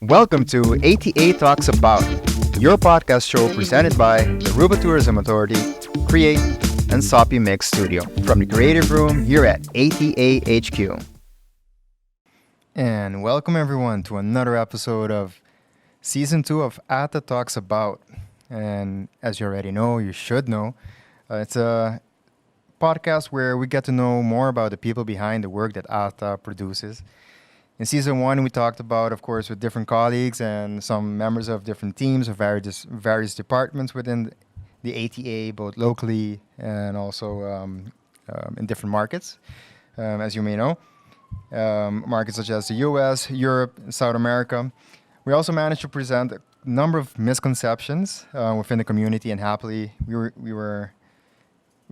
Welcome to A.T.A Talks About, your podcast show presented by the Aruba Tourism Authority, Create, and Sopi Mix Studio from the Creative Room here at A.T.A HQ. And welcome everyone to another episode of Season 2 of A.T.A Talks About. And as you already know, you should know, it's a podcast where we get to know more about the people behind the work that A.T.A produces. In season 1, we talked about, of course, with different colleagues and some members of different teams of various departments within the A.T.A, both locally and also in different markets, as you may know. Markets such as the U.S., Europe, South America. We also managed to present a number of misconceptions within the community, and happily, we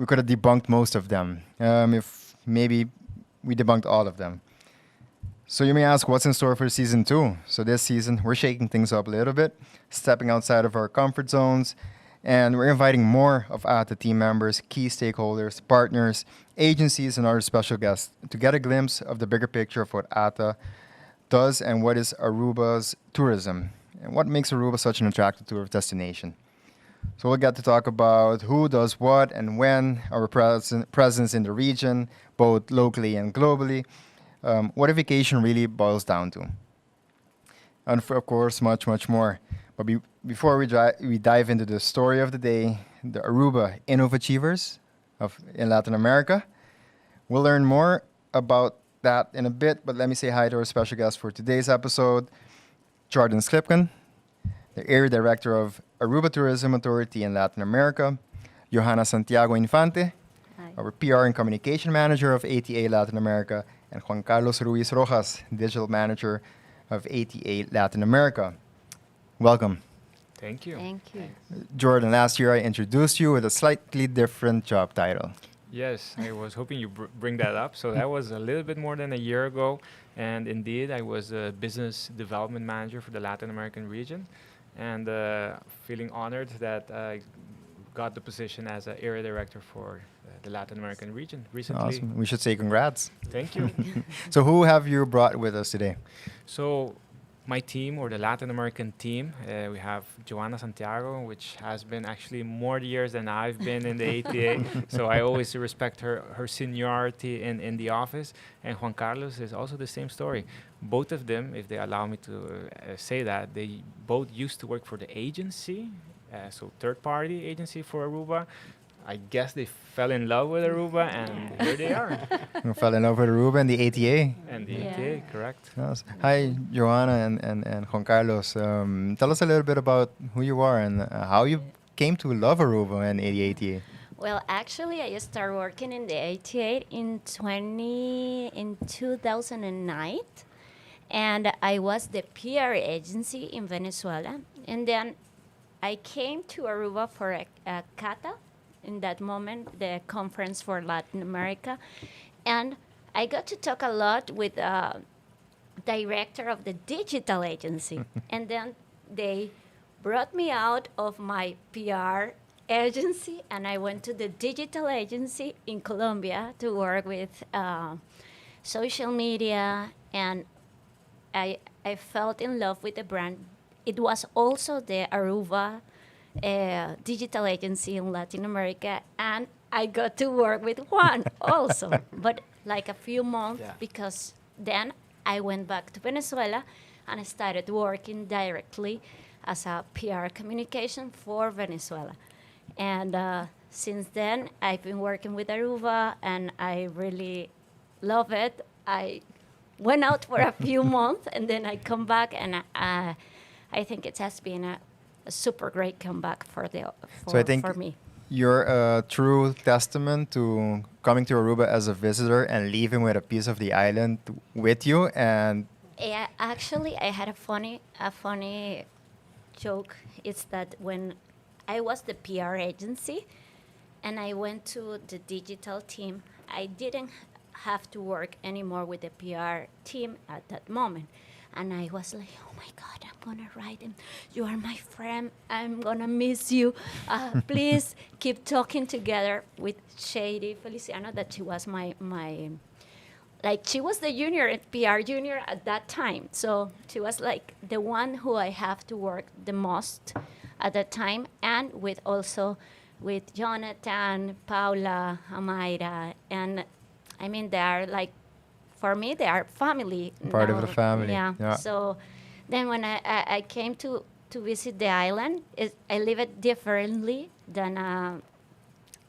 could have debunked most of them. If maybe we debunked all of them. So you may ask, what's in store for season 2? So this season, we're shaking things up a little bit, stepping outside of our comfort zones, and we're inviting more of A.T.A team members, key stakeholders, partners, agencies, and other special guests to get a glimpse of the bigger picture of what A.T.A does and what is Aruba's tourism, and what makes Aruba such an attractive tourist destination. So we'll get to talk about who does what and when, our presence in the region, both locally and globally, what a vacation really boils down to. And of course, much, much more. But before we dive into the story of the day, the Aruba Innovachievers in Latin America, we'll learn more about that in a bit. But let me say hi to our special guest for today's episode, Jordan Schlipken, the Area Director of Aruba Tourism Authority in Latin America, Johana Santiago Infante, Hi. our PR and Communication Manager of A.T.A Latin America, and Juan Ruiz Rojas, Digital Manager of A.T.A Latin America. Welcome. Thank you. Thank you. Jordan, last year I introduced you with a slightly different job title. Yes, I was hoping you bring that up. So that was a little bit more than a year ago. And indeed, I was a business development manager for the Latin American region. And feeling honored that I got the position as an area director for the Latin American region recently. Awesome. We should say congrats. Thank you. So who have you brought with us today? So my team, or the Latin American team, we have Johana Santiago, which has been actually more years than I've been in the A.T.A. So I always respect her seniority in the office. And Juan Carlos is also the same story. Both of them, if they allow me to say that, they both used to work for the agency, so third-party agency for Aruba. I guess they fell in love with Aruba, and here they are. You fell in love with Aruba and the A.T.A. And the Yeah. A.T.A, correct. Yes. Hi, Joanna and Juan Carlos. Tell us a little bit about who you are and how you came to love Aruba and the A.T.A. Well, actually, I started working in the A.T.A in 2009, and I was the PR agency in Venezuela. And then I came to Aruba for a CATA, in that moment, the Conference for Latin America. And I got to talk a lot with the director of the digital agency. And then they brought me out of my PR agency, and I went to the digital agency in Colombia to work with social media, and I fell in love with the brand. It was also the Aruba digital agency in Latin America, and I got to work with Juan also, but like a few months, Yeah. because then I went back to Venezuela and I started working directly as a PR communication for Venezuela. And since then, I've been working with Aruba, and I really love it. I went out for a few months, and then I come back, and I think it has been a super great comeback for So I think for me. you're a true testament to coming to Aruba as a visitor and leaving with a piece of the island with you. And Yeah, actually, I had a funny joke. It's that when I was the PR agency and I went to the digital team, I didn't have to work anymore with the PR team at that moment. And I was like, oh my God, I'm going to write him. You are my friend. I'm going to miss you. Please keep talking together with Shady Feliciano, that she was my like she was the junior PR junior at that time, so she was like the one who I have to work the most at that time, and with also with Jonathan, Paula, Amaira, and I mean they are like, for me they are family Part of now. the family. Yeah. Yeah. So then when I came to visit the island, I live it differently than a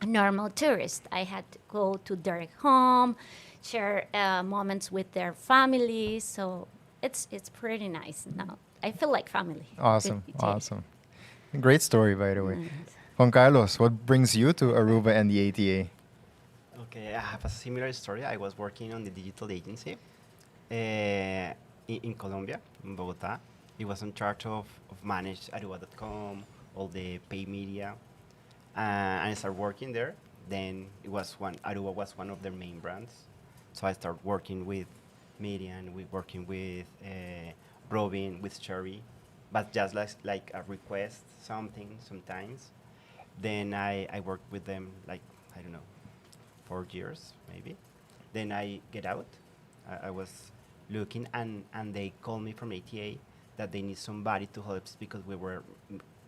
normal tourist. I had to go to their home, share moments with their family. So it's pretty nice now. I feel like family. Awesome. with ATA. Awesome. Great story, by the way. Yes. Juan Carlos, what brings you to Aruba and the ATA? Okay, I have a similar story. I was working on the digital agency in Colombia, in Bogota. It was in charge of manage aruba.com, all the paid media. And I started working there. Then Aruba was one of their main brands. So I started working with media and working with Robin, with Cherry, but just like a request, something sometimes. Then I worked with them like, I don't know, 4 years maybe. Then I get out. I was looking and they called me from ATA that they need somebody to help us because we were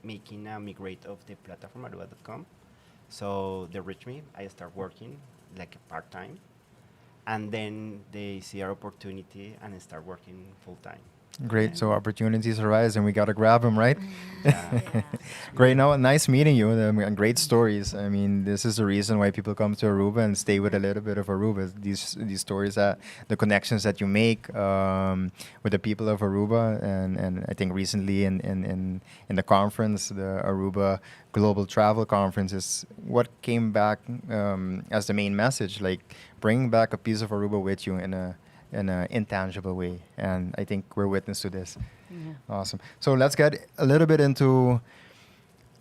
making a migrate of the platform aruba.com. So they reached me. I start working like part-time. And then they see our opportunity and I start working full-time. Great. So opportunities arise and we got to grab them, right? Yeah. Yeah. Great. No, nice meeting you. And great stories. I mean, this is the reason why people come to Aruba and stay with a little bit of Aruba. These stories, that the connections that you make with the people of Aruba, and I think recently in the conference, the Aruba Global Travel Conference, is what came back as the main message. Like, bring back a piece of Aruba with you in an intangible way, and I think we're witness to this. Yeah. Awesome. So let's get a little bit into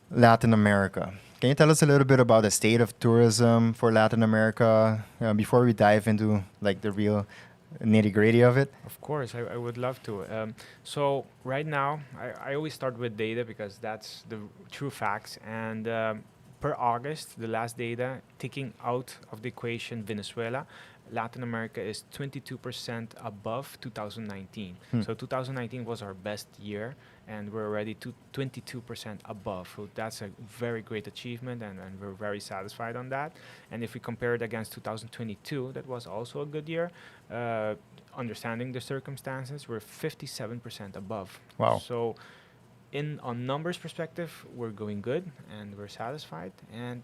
Latin America. Can you tell us a little bit about the state of tourism for Latin America before we dive into like the real nitty-gritty of it? Of course, I would love to. So right now, I always start with data because that's the true facts. And per August, the last data, taking out of the equation Venezuela, Latin America is 22% above 2019. So 2019 was our best year, and we're already 22% above. So that's a very great achievement, and we're very satisfied on that. And if we compare it against 2022, that was also a good year. Understanding the circumstances, we're 57% above. Wow. So on numbers perspective, we're going good and we're satisfied. And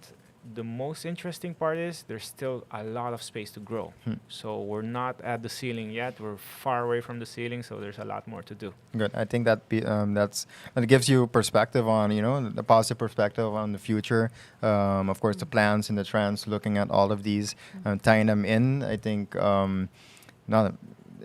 the most interesting part is there's still a lot of space to grow. So we're not at the ceiling yet. We're far away from the ceiling, so there's a lot more to do. Good. I think that that gives you perspective on, the positive perspective on the future. Of course, the plans and the trends, looking at all of these, tying them in. I think now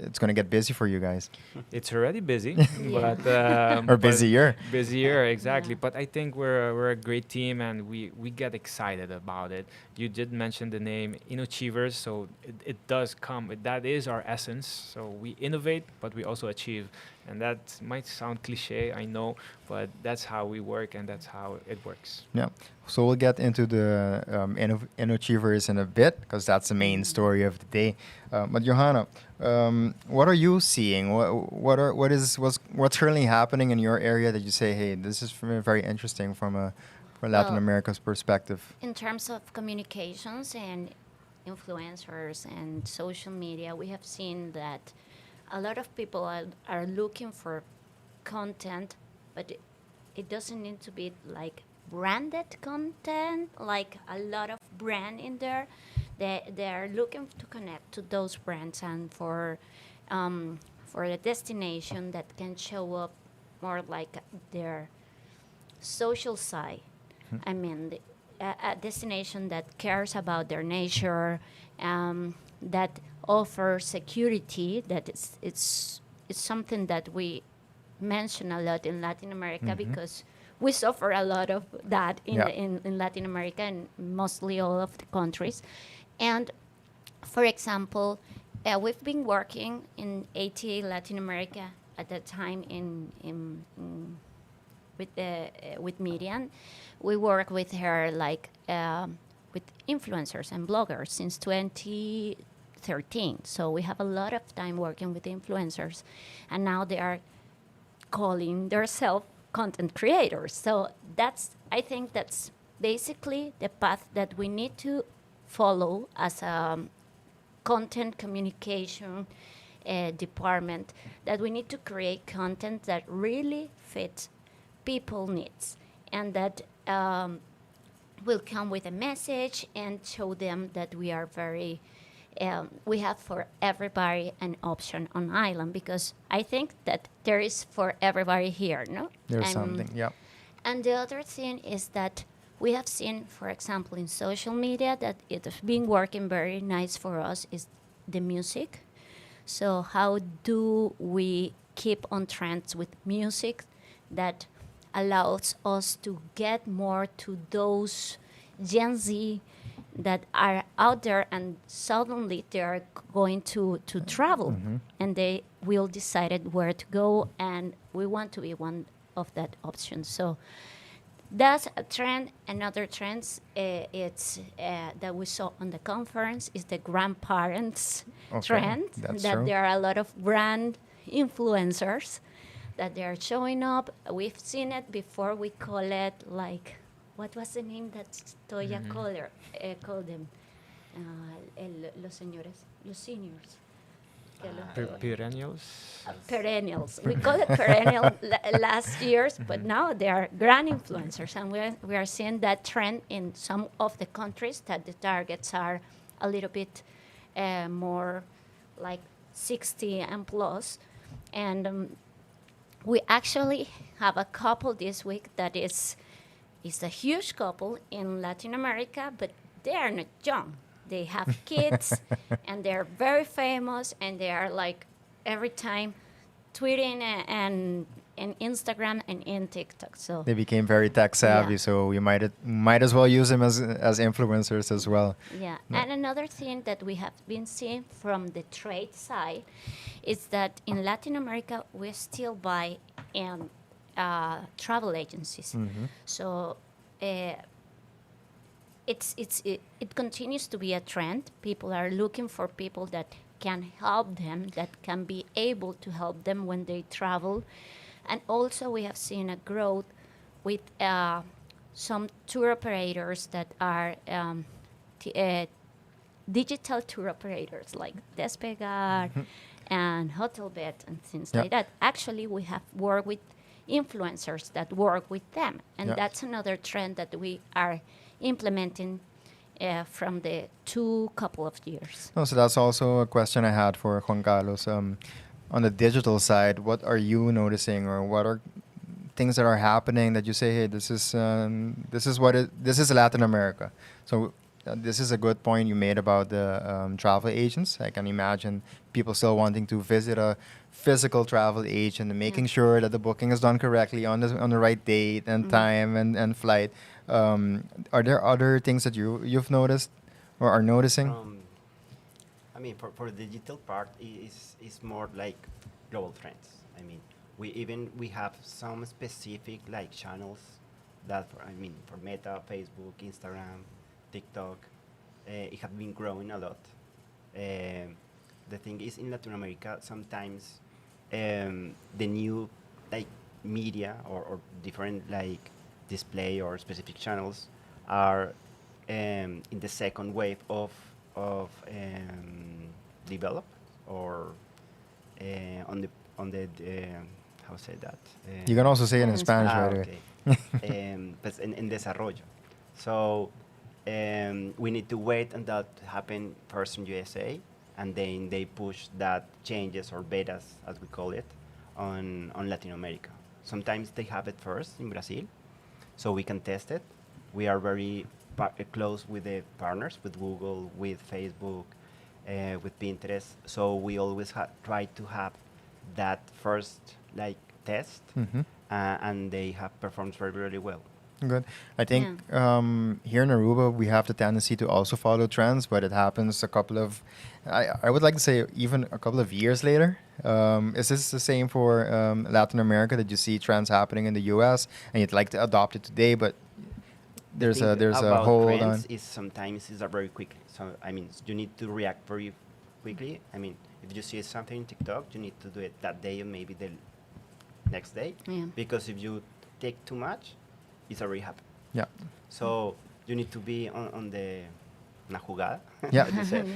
it's going to get busy for you guys. It's already busy, Yeah. but Or busier. Busier, exactly. Yeah. But I think we're a great team, and we get excited about it. You did mention the name Innovachievers, so it does come. That is our essence. So we innovate, but we also achieve, and that might sound cliche, I know, but that's how we work, and that's how it works. Yeah. So we'll get into the Innovachievers in a bit because that's the main story of the day. But Johana, what are you seeing? What's currently happening in your area that you say, hey, this is very interesting for Latin Well, America's perspective? In terms of communications and influencers and social media, we have seen that a lot of people are looking for content, but it doesn't need to be like branded content, like a lot of brand in there. They are looking to connect to those brands and for a destination that can show up more like their social side. I mean, a destination that cares about their nature, that offers security. That it's something that we mention a lot in Latin America because we suffer a lot of that in Latin America and mostly all of the countries. And for example, we've been working in ATA Latin America at that time with Miriam. We work with her like with influencers and bloggers since 13. So we have a lot of time working with influencers, and now they are calling themselves content creators. So I think that's basically the path that we need to follow as a content communication department, that we need to create content that really fits people needs, and that will come with a message and show them that we are very we have for everybody an option on island, because I think that there is for everybody here, no? There's And- something. Yeah. And the other thing is that we have seen, for example, in social media, that it has been working very nice for us is the music. So how do we keep on trends with music that allows us to get more to those Gen Z that are out there, and suddenly they are going to travel, and they will decide where to go, and we want to be one of that option. So that's a trend. Another trend it's that we saw on the conference is the grandparents Okay, trend. that's That true. there are a lot of brand influencers that they are showing up. We've seen it before. We call it like, what was the name that Toya called them? Los señores, los seniors. Que los- Perennials. perennials. We call it perennial last years, but now they are grand influencers, and we are seeing that trend in some of the countries, that the targets are a little bit more like 60 and plus. And we actually have a couple this week that is a huge couple in Latin America, but they are not young. They have kids, and they're very famous, and they are like every time tweeting and Instagram and in TikTok. So They became very tech savvy, Yeah. so you might as well use them as influencers as well. yeah, No. and another thing that we have been seeing from the trade side is that in Latin America we still buy in travel agencies. So it continues to be a trend. People are looking for people that can help them, that can be able to help them when they travel. And also we have seen a growth with some tour operators that are digital tour operators like Despegar and Hotelbed and things Yeah. like that. Actually, we have worked with influencers that work with them. And Yeah. that's another trend that we are implementing from the couple of years. No, so that's also a question I had for Juan Carlos. On the digital side, what are you noticing, or what are things that are happening that you say, hey, this is Latin America. So this is a good point you made about the travel agents. I can imagine people still wanting to visit a physical travel agent and making sure that the booking is done correctly on the right date and time and flight. Are there other things that you've noticed or are noticing? I mean, for the digital part, is more like global trends. I mean, we have some specific like channels that for Meta, Facebook, Instagram, TikTok, it have been growing a lot. The thing is, in Latin America, sometimes the new like media or different like display or specific channels are in the second wave of develop or on the how say that You can also say it in in Spanish ah, right away. okay. Pues en desarrollo. So we need to wait until that happen first in USA, and then they push that changes or betas, as we call it, on Latin America. Sometimes they have it first in Brazil, so we can test it. We are very close with the partners, with Google, with Facebook, with Pinterest. So we always try to have that first like test, Mhm. and they have performed very, very well. Good. I think here in Aruba, we have the tendency to also follow trends, but it happens I would like to say even a couple of years later. Is this the same for Latin America, that you see trends happening in the US and you'd like to adopt it today, but there's a About hold trends on? is sometimes is very quick. So I mean, you need to react very quickly. I mean, if you see something in TikTok, you need to do it that day or maybe the next day. Yeah. Because if you take too much, it's already happened. Yeah. So you need to be on the una jugada, Yeah. as you said,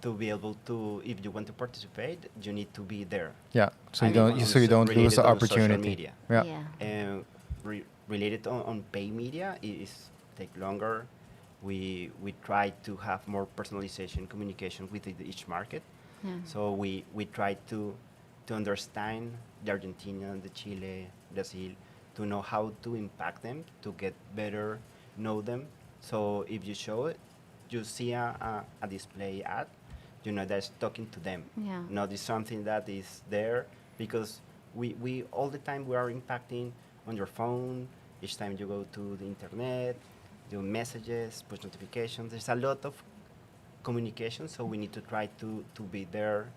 to be able to, if you want to participate, you need to be there. Yeah. So I you mean, don't so you don't lose related the on social opportunity. media. Yeah. Yeah. And related on pay media, it is take longer. We try to have more personalization communication with each market. Yeah. So we try to understand the Argentina, the Chile, Brazil, to know how to impact them, to get better, know them. So if you show it, you see a display ad, you know that's talking to them. Yeah. Not is something that is there because we all the time we are impacting on your phone. Each time you go to the internet, do messages, push notifications. There's a lot of communication, so we need to try to be there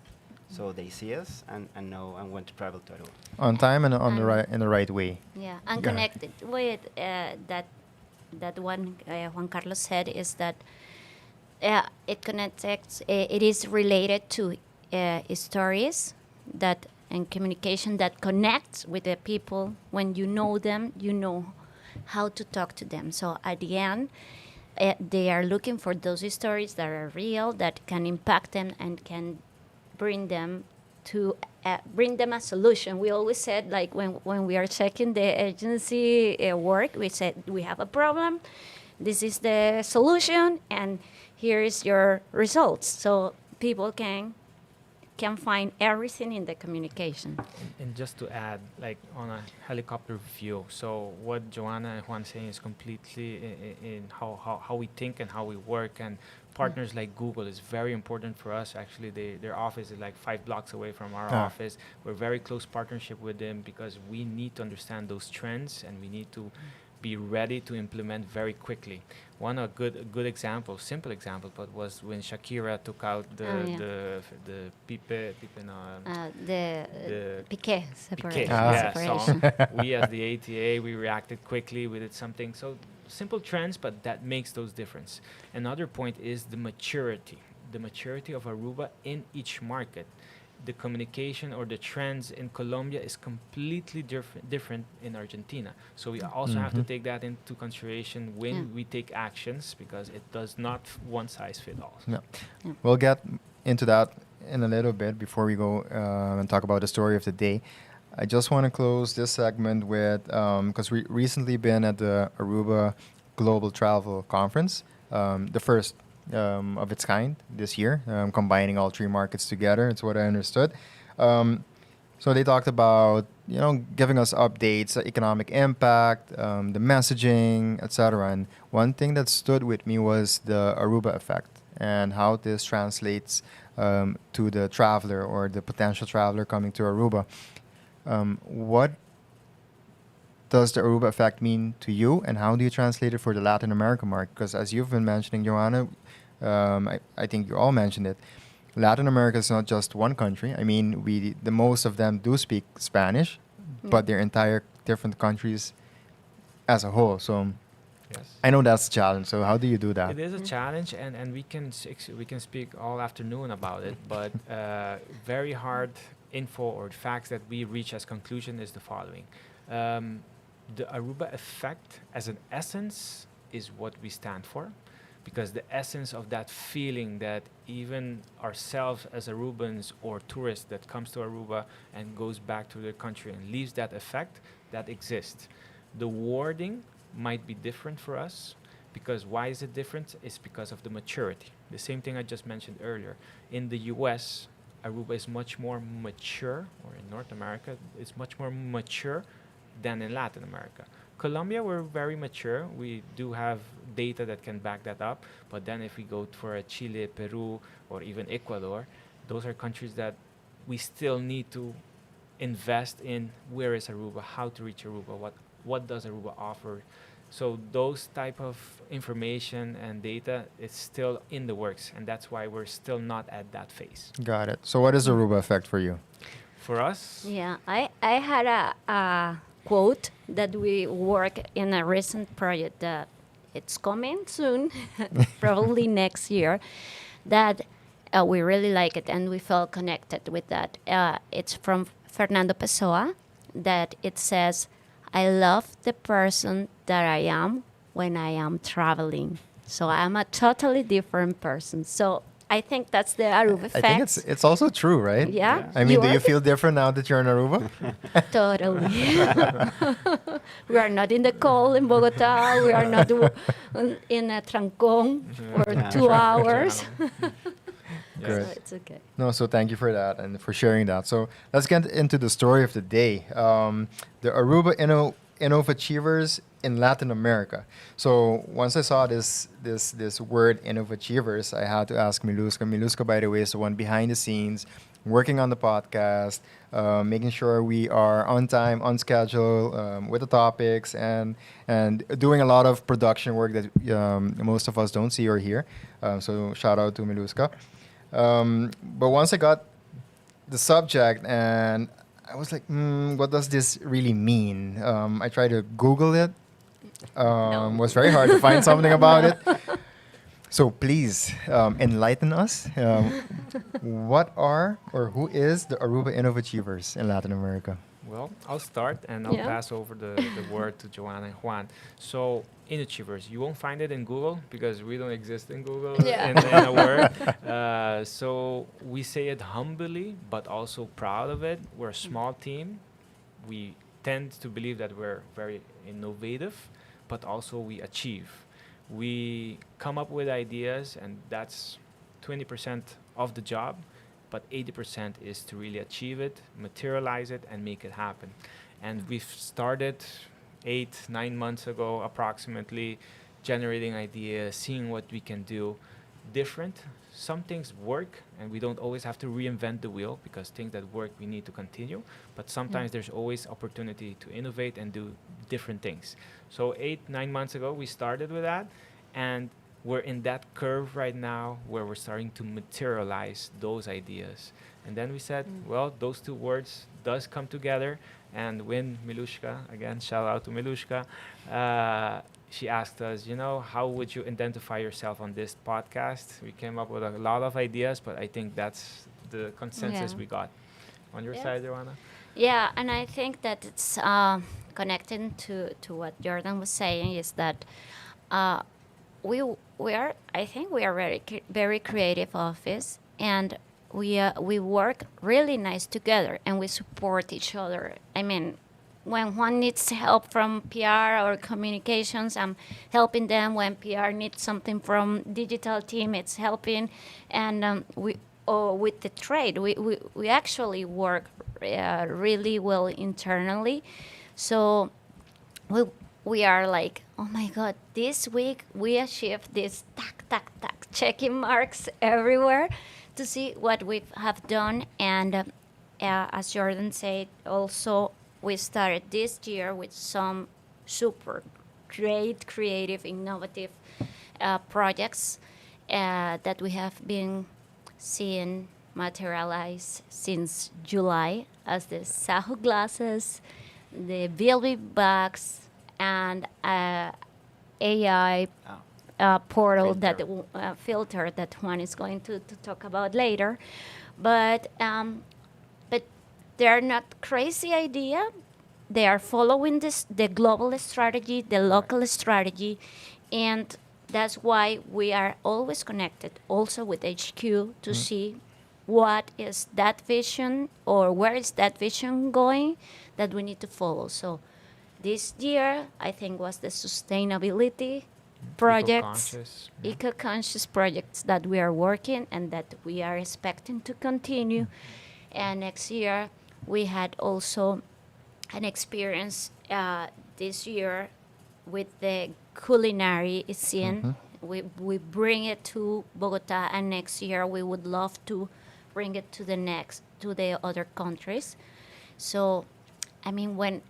so they see us and know and want to travel to Aruba. On time and on the And- right in the right way. Yeah, and Go ahead. connected with that one Juan Carlos said is that it connects. It is related to stories that and communication that connects with the people. When you know them, you know how to talk to them. So at the end, they are looking for those stories that are real, that can impact them and can bring them to bring them a solution. We always said, like when we are checking the agency work, we said we have a problem, this is the solution, and here is your results. So people can find everything in the communication. And just to add, like on a helicopter view, so what Johana and Juan saying is completely in how we think and how we work, and partners like Google is very important for us. Actually, their office is like 5 blocks away from our Ah. office. We're very close partnership with them because we need to understand those trends and we need to be ready to implement very quickly. A good example, simple example, but was when Shakira took out the Pipe no, The the Piqué Piqué, separation. yeah, separation. song. We as the ATA, we reacted quickly. We did something. So simple trends, but that makes those difference. Another point is the maturity of Aruba in each market. The communication or the trends in Colombia is completely different in Argentina. So we also have to Mhm. take that into consideration when Yeah. we take actions, because it does not one size fit all. No. Yeah. We'll get into that in a little bit before we go and talk about the story of the day. I just want to close this segment with, because we recently been at the Aruba Global Travel Conference, the first of its kind this year, combining all 3 markets together. It's what I understood. So they talked about, giving us updates, economic impact, the messaging, etc. And one thing that stood with me was the Aruba effect and how this translates to the traveler or the potential traveler coming to Aruba. What does the Aruba effect mean to you, and how do you translate it for the Latin American market? Because as you've been mentioning, Johana, I think you all mentioned it, Latin America is not just one country. I mean, the most of them do speak Spanish, but they're entire different countries as a whole. So Yes. I know that's a challenge. So how do you do that? It is a challenge, and we can speak all afternoon about it. But very hard info or facts that we reach as conclusion is the following: the Aruba effect, as an essence, is what we stand for, because the essence of that feeling that even ourselves as Arubans or tourists that comes to Aruba and goes back to their country and leaves that effect, that exists. The wording might be different for us, because why is it different? It's because of the maturity. The same thing I just mentioned earlier. In the US, Aruba is much more mature, or in North America, it's much more mature than in Latin America. Colombia, we're very mature. We do have data that can back that up. But then if we go for a Chile, Peru, or even Ecuador, those are countries that we still need to invest in. Where is Aruba? How to reach Aruba? What does Aruba offer? So those type of information and data is still in the works, and that's why we're still not at that phase. Got it. So what is the Aruba effect for you? For us, Yeah, I had a quote that we work in a recent project that it's coming soon, probably next year, that we really like it, and we felt connected with that. It's from Fernando Pessoa, that it says, "I love the person that I am when I am traveling." So I'm a totally different person. So I think that's the Aruba I effect. think it's also true, right? Yeah. I mean, do you are? feel different now that you're in Aruba? Totally. We are not in the cold in Bogota. We are not in a trancón for Yeah. 2 hours. Great. So it's okay. No, so thank you for that and for sharing that. So let's get into the story of the day. The Aruba Innovachievers in Latin America. So once I saw this word Innovachievers, I had to ask Miluska. Miluska, by the way, is the one behind the scenes, working on the podcast, making sure we are on time, on schedule, with the topics, and doing a lot of production work that most of us don't see or hear. So shout out to Miluska. But once I got the subject and I was like, what does this really mean? I tried to Google it. No. Was very hard to find something about it. So please enlighten us. What are or who is the Aruba Innovachievers in Latin America? Well, I'll start and I'll Yeah. pass over the word to Johana and Juan. So, Innovachievers, you won't find it in Google because we don't exist in Google Yeah. in a word. So, we say it humbly, but also proud of it. We're a small team. We tend to believe that we're very innovative, but also we achieve. We come up with ideas, and that's 20% of the job, but 80% is to really achieve it, materialize it, and make it happen. And we've started 8-9 months ago, approximately, generating ideas, seeing what we can do different. Some things work, and we don't always have to reinvent the wheel, because things that work, we need to continue. But sometimes there's always opportunity to innovate and do different things. So 8-9 months ago, we started with that, and we're in that curve right now where we're starting to materialize those ideas. And then we said, well, those two words does come together. And when Milushka, again, shout out to Milushka, she asked us, how would you identify yourself on this podcast? We came up with a lot of ideas, but I think that's the consensus Yeah. we got. On your Yeah. side, Johanna? Yeah, and I think that it's connecting to what Jordan was saying, is that we are, I think we are very creative office, and we work really nice together, and we support each other. I mean, when Juan needs help from PR or communications, I'm helping them. When PR needs something from digital team, it's helping. And with the trade, we actually work really well internally. So we are like, oh my God, this week we achieved this checking marks everywhere to see what we have done. And as Jordan said, also we started this year with some super great, creative, innovative projects that we have been seeing materialize since July, as the Saho glasses, the Bilby bags, and AI portal Filter. that filter that Juan is going to talk about later. But they're not crazy idea. They are following the global strategy, the local strategy, and that's why we are always connected also with HQ to see what is that vision, or where is that vision going that we need to follow. So this year, I think, was the sustainability projects, Eco-conscious. eco-conscious projects that we are working and that we are expecting to continue. And next year, we had also an experience this year with the culinary scene. We bring it to Bogota, and next year we would love to bring it to the other countries. So, I mean, when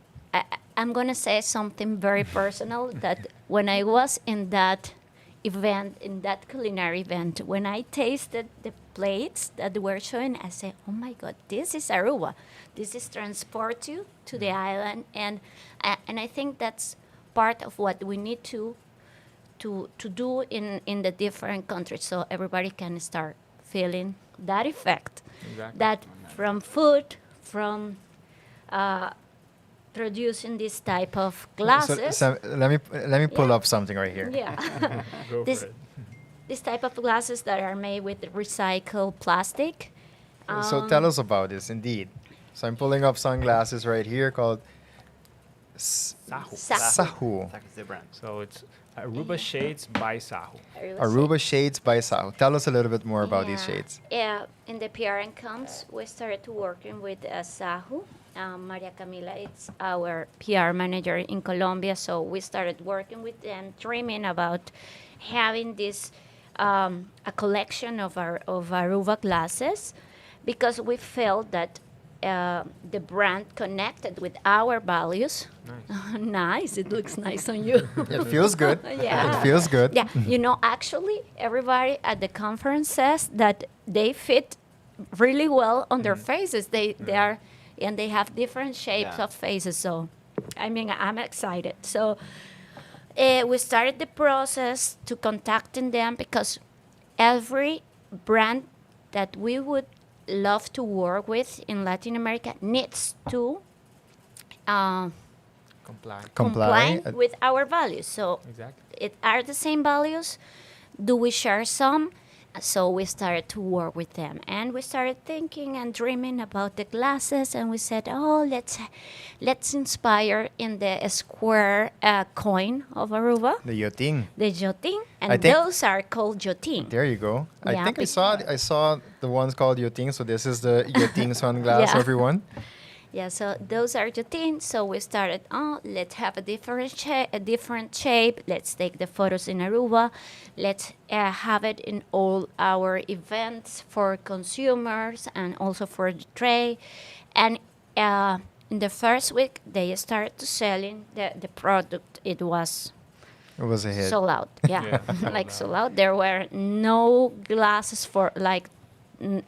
I'm gonna say something very personal, that when I was in that event, in that culinary event, when I tasted the plates that they were showing, I said, oh my God, this is Aruba. This is transport you to the island. And I think that's part of what we need to do in the different countries, so everybody can start feeling that effect. Exactly. That from food, from producing this type of glasses. So let me pull Yeah. up something right here. Yeah. Go this for it. this type of glasses that are made with recycled plastic. So tell us about this, indeed. So I'm pulling up sunglasses right here called Sahu. Sahu. Sahu. Is the brand. So it's Aruba Shades by Sahu. Aruba Shades by Sahu. Tell us a little bit more about these shades. Yeah, in the PR and comms, we started to working with Sahu. Maria Camila, it's our PR manager in Colombia, so we started working with them, dreaming about having this a collection of Aruba glasses, because we felt that the brand connected with our values. Nice. Nice, it looks nice on you. It feels good. Yeah. It feels good. Yeah, actually, everybody at the conference says that they fit really well on their faces. They are, and they have different shapes Yeah. of faces. So, I mean, I'm excited. So, we started the process to contacting them, because every brand that we would love to work with in Latin America needs to Comply. comply with our values. So Exactly. it are the same values. Do we share some? So we started to work with them, and we started thinking and dreaming about the glasses, and we said, oh, let's inspire in the square coin of Aruba, The Yoting. the jotin, I and think- those are called jotin. There you go. I Yeah, think I but- saw the ones called Yoting. So this is the Yoting sunglass, Yeah. everyone. Yeah, so those are jotin. So we started, let's have a different shape. Let's take the photos in Aruba. Let's have it in all our events for consumers and also for the trade. And in the first week, they started to selling the product. It was It was a hit. sold out. Yeah, Yeah, like sold sold out. There were no glasses for like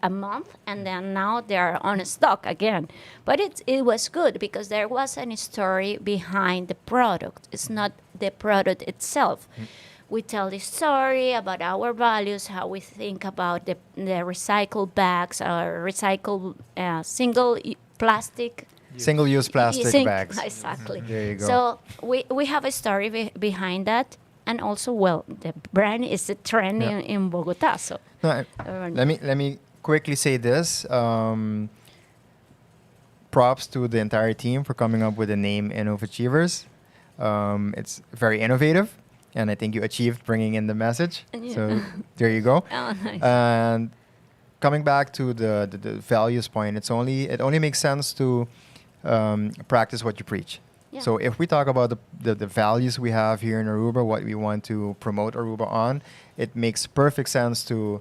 a month, and then now they are on stock again. But it was good, because there was a story behind the product. It's not the product itself. We tell the story about our values, how we think about the recycled bags, or recycled single plastic. Single-use plastic Sing- bags. Exactly. There you go. So we have a story behind that, and also, well, the brand is a trend Yeah. in Bogota. So No, everyone- let me quickly say this. Props to the entire team for coming up with the name Innovachievers. It's very innovative, and I think you achieved bringing in the message. Yeah. So there you go. Oh, nice. And coming back to the values point, it only makes sense to practice what you preach. Yeah. So if we talk about the values we have here in Aruba, what we want to promote Aruba on, it makes perfect sense to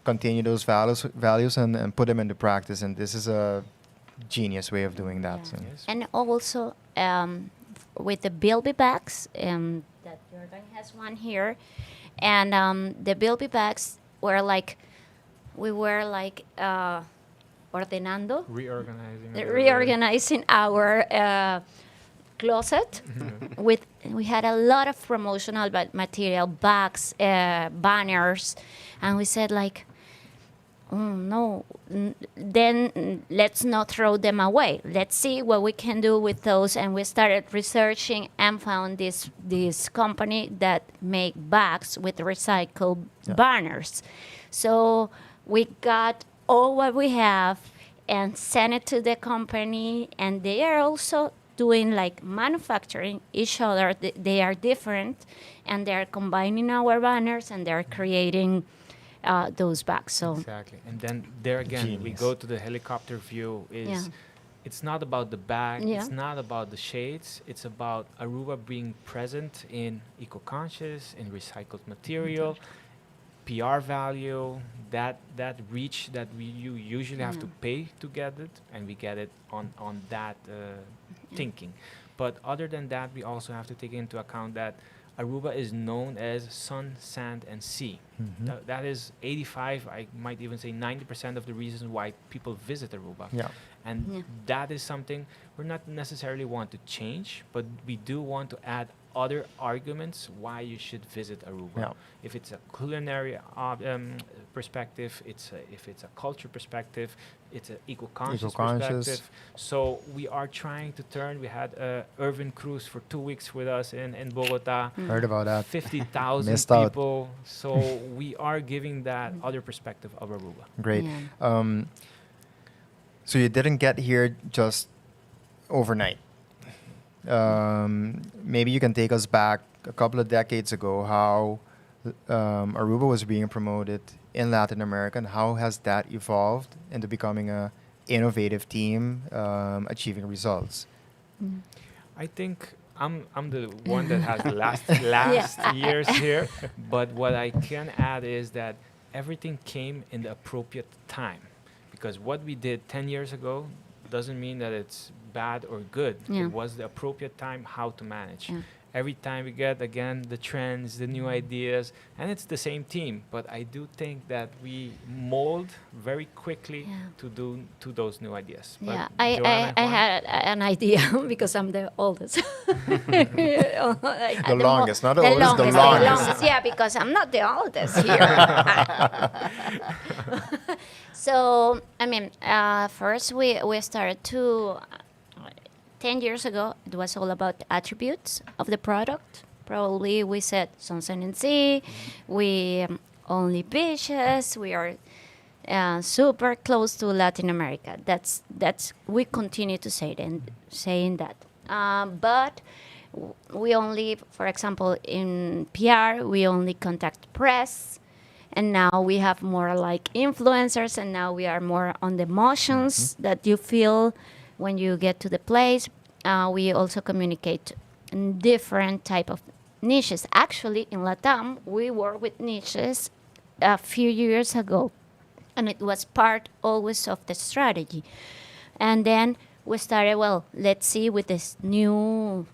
continue those values and put them into practice. And this is a genius way of doing that. Yeah. So. Yes. And also with the Bilby bags, that Jordan has one here, and the Bilby bags were like, we were like ordenando, reorganizing our closet. We had a lot of promotional material, bags, banners, and we said like, no, then let's not throw them away. Let's see what we can do with those. And we started researching and found this company that make bags with recycled banners. So we got all what we have and sent it to the company, and they are also doing like manufacturing each other. They are different, and they are combining our banners, and they are creating those bags. So Exactly. And then there again, we Genius. go to the helicopter view. It's not about the bag. Yeah. It's not about the shades. It's about Aruba being present in eco-conscious, in recycled material, PR value, that reach that you usually have to pay to get it, and we get it on that thinking. But other than that, we also have to take into account that Aruba is known as sun, sand, and sea. That is 85, I might even say 90% of the reasons why people visit Aruba. Yeah. And Yeah. that is something we're not necessarily want to change, but we do want to add other arguments why you should visit Aruba. Yeah. If it's a culinary perspective, if it's a culture perspective, it's an eco-conscious Eco-conscious. perspective. So we are trying to turn. We had Irvin Cruz for 2 weeks with us in Bogota. Heard about that. 50,000 Missed out. people. So we are giving that other perspective of Aruba. Great. Yeah. So you didn't get here just overnight. Maybe you can take us back a couple of decades ago, how Aruba was being promoted in Latin America, and how has that evolved into becoming a innovative team, achieving results? I think I'm the one that has the last years here, but what I can add is that everything came in the appropriate time, because what we did 10 years ago doesn't mean that it's bad or good. Yeah. It was the appropriate time how to manage. Yeah. Every time we get, again, the trends, the new ideas, and it's the same team, but I do think that we mold very quickly to those new ideas. But Yeah, Johana and I Juan? had an idea because I'm the oldest. The longest, not the oldest, the longest. Yeah, because I'm not the oldest here. So, I mean, first we started to, 10 years ago, it was all about attributes of the product. Probably we said sunshine and sea, we only beaches, we are super close to Latin America. That's we continue to saying that. But we only, for example, in PR, we only contact press, and now we have more like influencers, and now we are more on the emotions that you feel when you get to the place. We also communicate in different type of niches. Actually, in LATAM, we work with niches a few years ago, and it was part always of the strategy. And then we started, well, let's see with this new,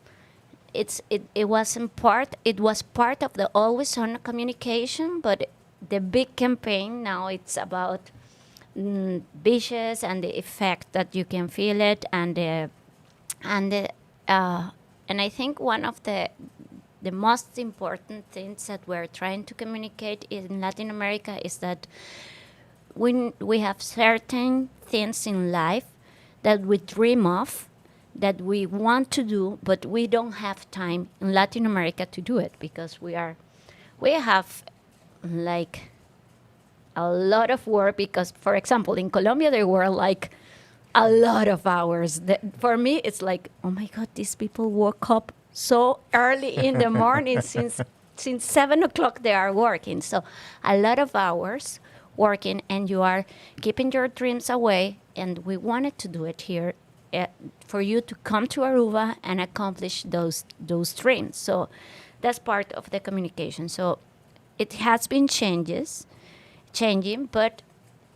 it wasn't part, it was part of the always on communication, but the big campaign now it's about beaches and the effect that you can feel it, and I think one of the most important things that we're trying to communicate in Latin America is that we have certain things in life that we dream of, that we want to do, but we don't have time in Latin America to do it because we have like a lot of work. Because, for example, in Colombia there were like a lot of hours. For me, it's like, oh my God, these people woke up so early in the morning. Since 7 o'clock they are working. So a lot of hours working, and you are keeping your dreams away. And we wanted to do it here for you to come to Aruba and accomplish those dreams. So that's part of the communication. So it has been changing, but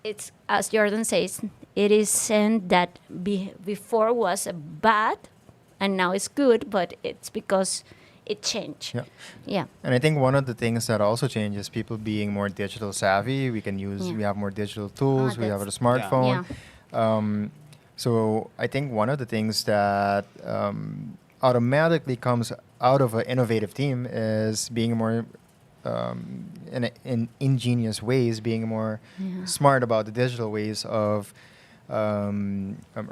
it's, as Jordan says, it isn't that before was bad and now it's good, but it's because it changed. Yeah. And I think one of the things that also changes, people being more digital savvy. We can use, we have more digital tools. We have a smartphone. So I think one of the things that automatically comes out of an innovative team is being more in ingenious ways, being more smart about the digital ways of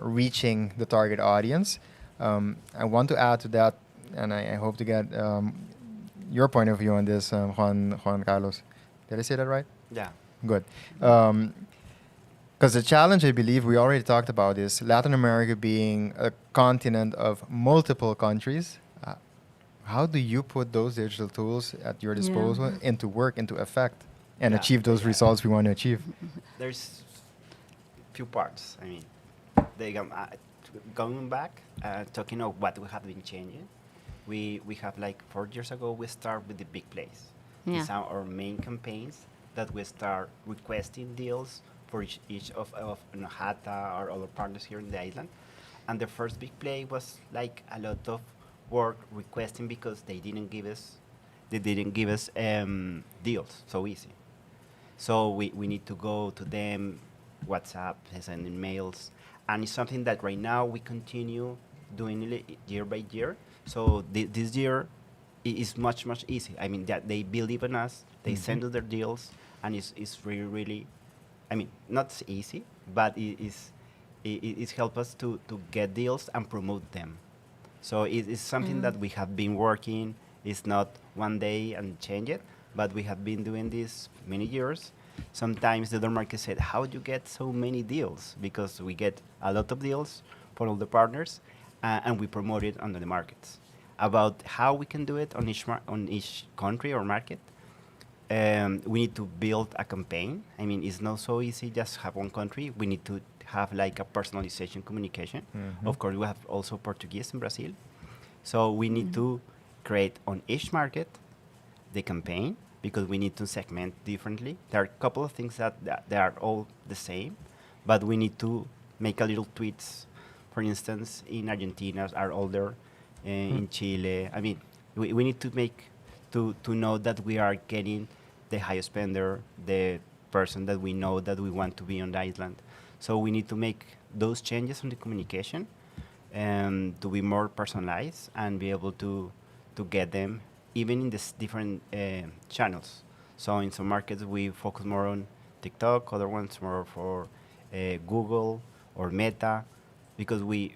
reaching the target audience. I want to add to that, and I hope to get your point of view on this, Juan Carlos. Did I say that right? Yeah. Good. Because the challenge, I believe, we already talked about, is Latin America being a continent of multiple countries. How do you put those digital tools at your disposal into work, into effect, and achieve those results we want to achieve? There's few parts. I mean, going back, talking of what we have been changing, we have like 4 years ago, we start with the big plays. These are our main campaigns that we start requesting deals for each of H.A or other partners here in the island. And the first big play was like a lot of work requesting because they didn't give us deals so easy. So we need to go to them, WhatsApp, sending mails, and it's something that right now we continue doing year by year. So this year is much easy. I mean, that they believe in us, they send us their deals, and it's really, I mean, not easy, but it helps us to get deals and promote them. So it is something that we have been working. It's not one day and change it, but we have been doing this many years. Sometimes the other market said, how do you get so many deals? Because we get a lot of deals for all the partners, and we promote it on the markets. About how we can do it on each country or market, we need to build a campaign. I mean, it's not so easy just have one country. We need to have like a personalization communication. Of course, we have also Portuguese in Brazil. So we need to create on each market the campaign, because we need to segment differently. There are a couple of things that they are all the same, but we need to make a little tweaks. For instance, in Argentina are older, in Chile. I mean, we need to make to know that we are getting the highest spender, the person that we know that we want to be on the island. So we need to make those changes in the communication to be more personalized and be able to get them even in this different channels. So in some markets we focus more on TikTok, other ones more for Google or Meta, because we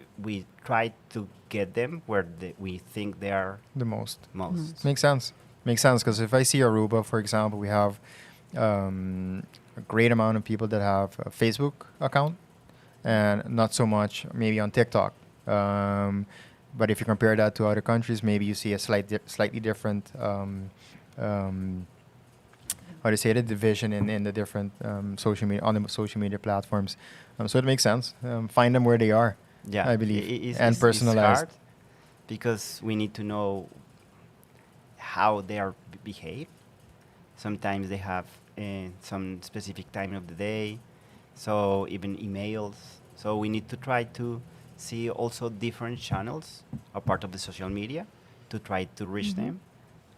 try to get them where we think they are The most. most. Makes sense, because if I see Aruba, for example, we have a great amount of people that have a Facebook account and not so much maybe on TikTok. But if you compare that to other countries, maybe you see a slightly different, how to say it, division in the different social media, on the social media platforms. So it makes sense. Find them where they are, Yeah, I believe, it's, and it's personalized. hard because we need to know how they are behave. Sometimes they have some specific time of the day, so even emails. So we need to try to see also different channels, a part of the social media, to try to reach them,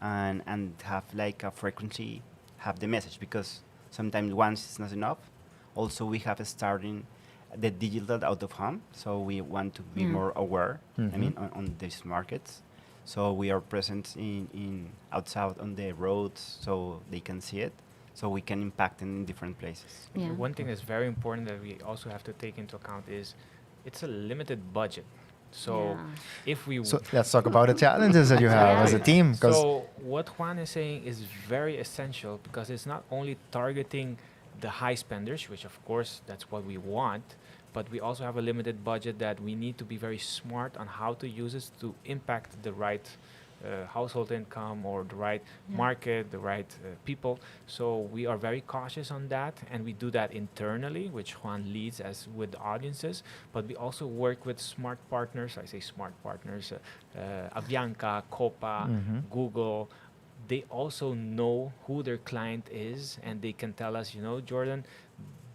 and have like a frequency, have the message, because sometimes once is not enough. Also, we have starting the digital out of home, so we want to be more aware. I mean, on these markets. So we are present in outside on the roads, so they can see it. So we can impact in different places. Yeah. One thing that's very important that we also have to take into account is it's a limited budget. So Yeah. if we So let's talk about the challenges that you have as a team. Because So what Juan is saying is very essential, because it's not only targeting the high spenders, which of course that's what we want, but we also have a limited budget that we need to be very smart on how to use it to impact the right household income or the right market, the right people. So we are very cautious on that, and we do that internally, which Juan leads as with the audiences, but we also work with smart partners. I say smart partners, Avianca, Copa, Google. They also know who their client is, and they can tell us, Jordan,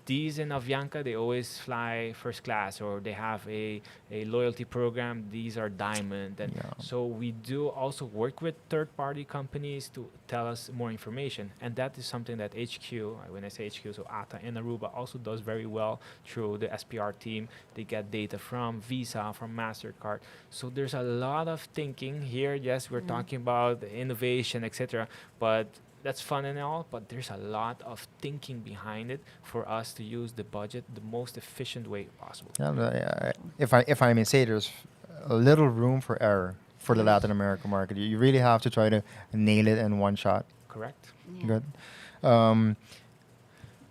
these in Avianca, they always fly first class, or they have a loyalty program. These are diamond. And so we do also work with third-party companies to tell us more information. And that is something that HQ, when I say HQ, so A.T.A and Aruba also does very well through the SPR team. They get data from Visa, from MasterCard. So there's a lot of thinking here. Yes, we're talking about the innovation, etc., but that's fun and all, but there's a lot of thinking behind it for us to use the budget the most efficient way possible. if I may say, there's a little room for error for the Latin American market. You really have to try to nail it in one shot. Correct. Yeah. Good.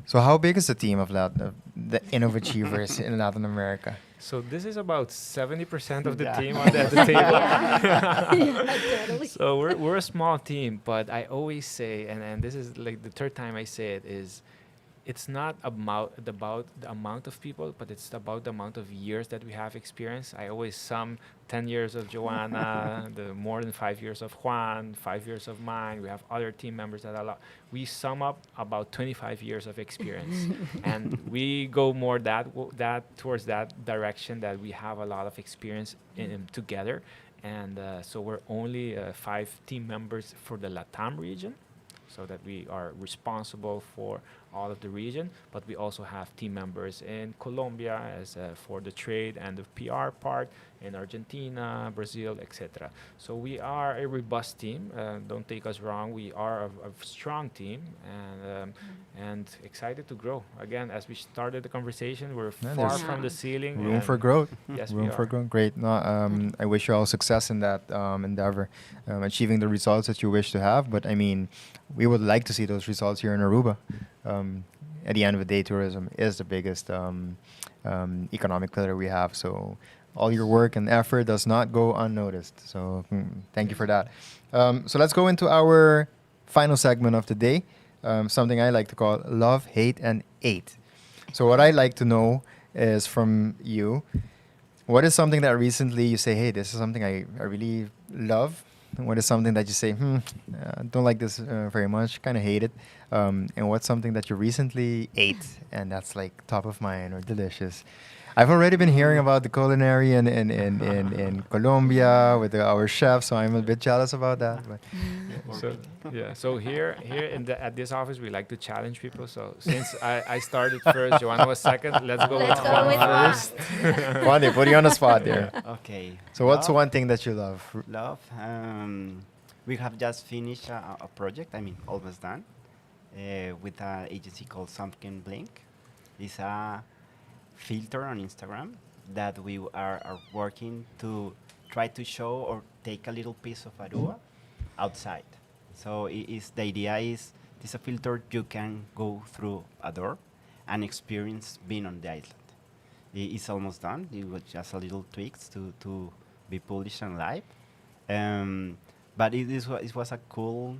So how big is the team of the Innovachievers in Latin America? So this is about 70% of the Yeah. team on the table. Yeah, totally. So we're a small team, but I always say, and this is like the third time I say it, is it's not about the amount of people, but it's about the amount of years that we have experience. I always sum 10 years of Johana, the more than 5 years of Juan, 5 years of mine. We have other team members that we sum up about 25 years of experience. And we go more towards that direction, that we have a lot of experience together. And so we're only 5 team members for the LATAM region, so that we are responsible for all of the region, but we also have team members in Colombia as for the trade and the PR part, in Argentina, Brazil, etc. So we are a robust team. Don't take us wrong. We are a strong team and excited to grow. Again, as we started the conversation, we're Yeah, far there's from the ceiling. room and for growth. Yes, Room we for are. growth. Great. No, I wish you all success in that endeavor, achieving the results that you wish to have. But I mean, we would like to see those results here in Aruba. At the end of the day, tourism is the biggest economic pillar we have. So all your work and effort does not go unnoticed. So thank you for that. So let's go into our final segment of the day, something I like to call love, hate, and ate. So what I like to know is from you, what is something that recently you say, hey, this is something I really love? And what is something that you say, don't like this very much, kind of hate it? And what's something that you recently ate and that's like top of mind or delicious? I've already been hearing about the culinary in Colombia with our chef, so I'm a bit jealous about that. But So here at this office, we like to challenge people. So since I started first, Johana was second. Let's go Let's with go Juan with first. Juan, they put you on the spot there. Okay. So what's Love, one thing that you love? love? We have just finished a project. I mean, almost done. With an agency called Schlipken Blink. It's a filter on Instagram that we are working to try to show or take a little piece of Aruba outside. So the idea is this a filter you can go through a door and experience being on the island. It's almost done. It was just a little tweaks to be published and live. But it was a cool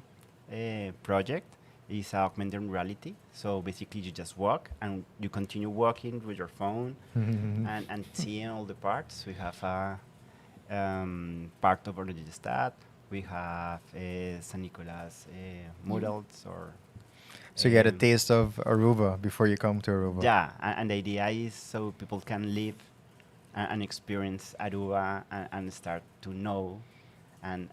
project. It's augmented reality. So basically you just walk and you continue walking with your phone and seeing all the parts. We have a part of Ornidistad. We have San Nicolas murals or... So you get a taste of Aruba before you come to Aruba. Yeah, and the idea is so people can live and experience Aruba and start to know and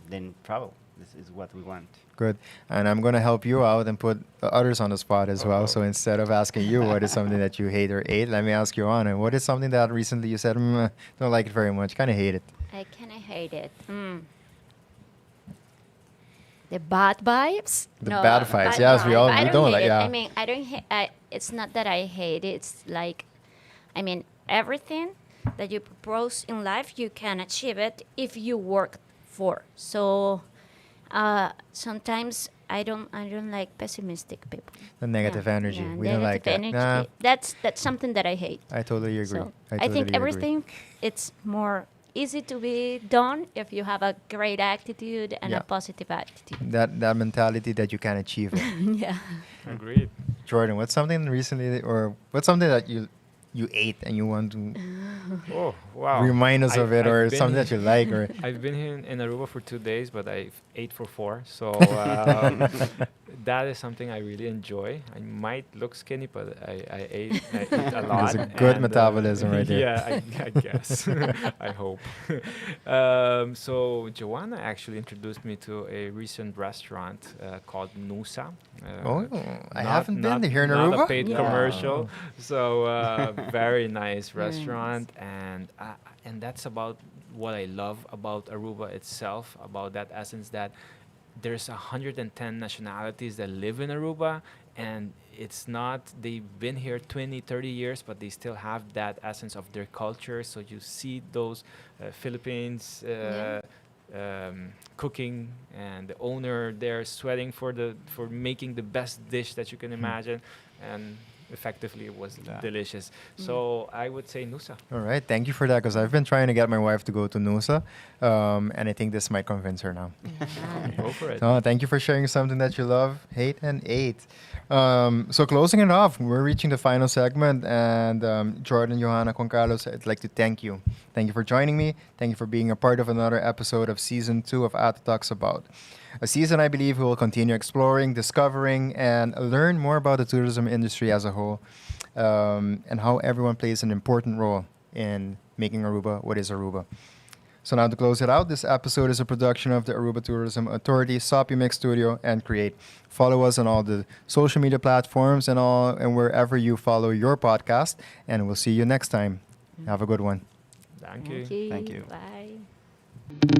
then travel. This is what we want. Good. And I'm going to help you out and put the others on the spot as well. So instead of asking you what is something that you hate or ate, let me ask you, Johana, what is something that recently you said, don't like it very much, kind of hate it? I kind of hate it. The bad vibes? The bad vibes, yes, we don't like, hate it. yeah. I mean, I don't hate. It's not that I hate it. It's like, I mean, everything that you propose in life, you can achieve it if you work for. So sometimes I don't like pessimistic people. The negative energy. Yeah, We don't like that. energy. Nah, That's something that I hate. I totally agree. So I I totally think agree. everything it's more easy to be done if you have a great attitude and Yeah. a positive attitude. That mentality that you can achieve it. Yeah. Agreed. Jordan, what's something recently, or what's something that you ate and you want to Oh, wow. remind us of it, or I've been something that you like, or I've been here in Aruba for 2 days, but I ate for 4. So that is something I really enjoy. I might look skinny, but I eat a lot. There's a good and, metabolism right there. Yeah, I guess. I hope. So Johana actually introduced me to a recent restaurant called Nusa. Oh, I not- haven't been not- here in not Aruba. a paid Yeah. commercial. So very nice Very restaurant, and that's about what I love about Aruba itself, about that essence that there's 110 nationalities that live in Aruba, and it's not they've been here 20, 30 years, but they still have that essence of their culture. So you see those Philippines cooking, and the owner there sweating for making the best dish that you can imagine, and effectively it was delicious. So I would say Nusa. All right, thank you for that, because I've been trying to get my wife to go to Nusa, and I think this might convince her now. Go for it. So thank you for sharing something that you love, hate, and ate. So closing it off, we're reaching the final segment, and Jordan, Johana, Juan Carlos, I'd like to thank you. Thank you for joining me. Thank you for being a part of another episode of Season 2 of A.T.A Talks About. A season I believe we will continue exploring, discovering, and learn more about the tourism industry as a whole, and how everyone plays an important role in making Aruba what is Aruba. So now to close it out, this episode is a production of the Aruba Tourism Authority, Sopi Mix Studio, and Create. Follow us on all the social media platforms and wherever you follow your podcast. And we'll see you next time. Have a good one. Thank you. Thank you. Bye.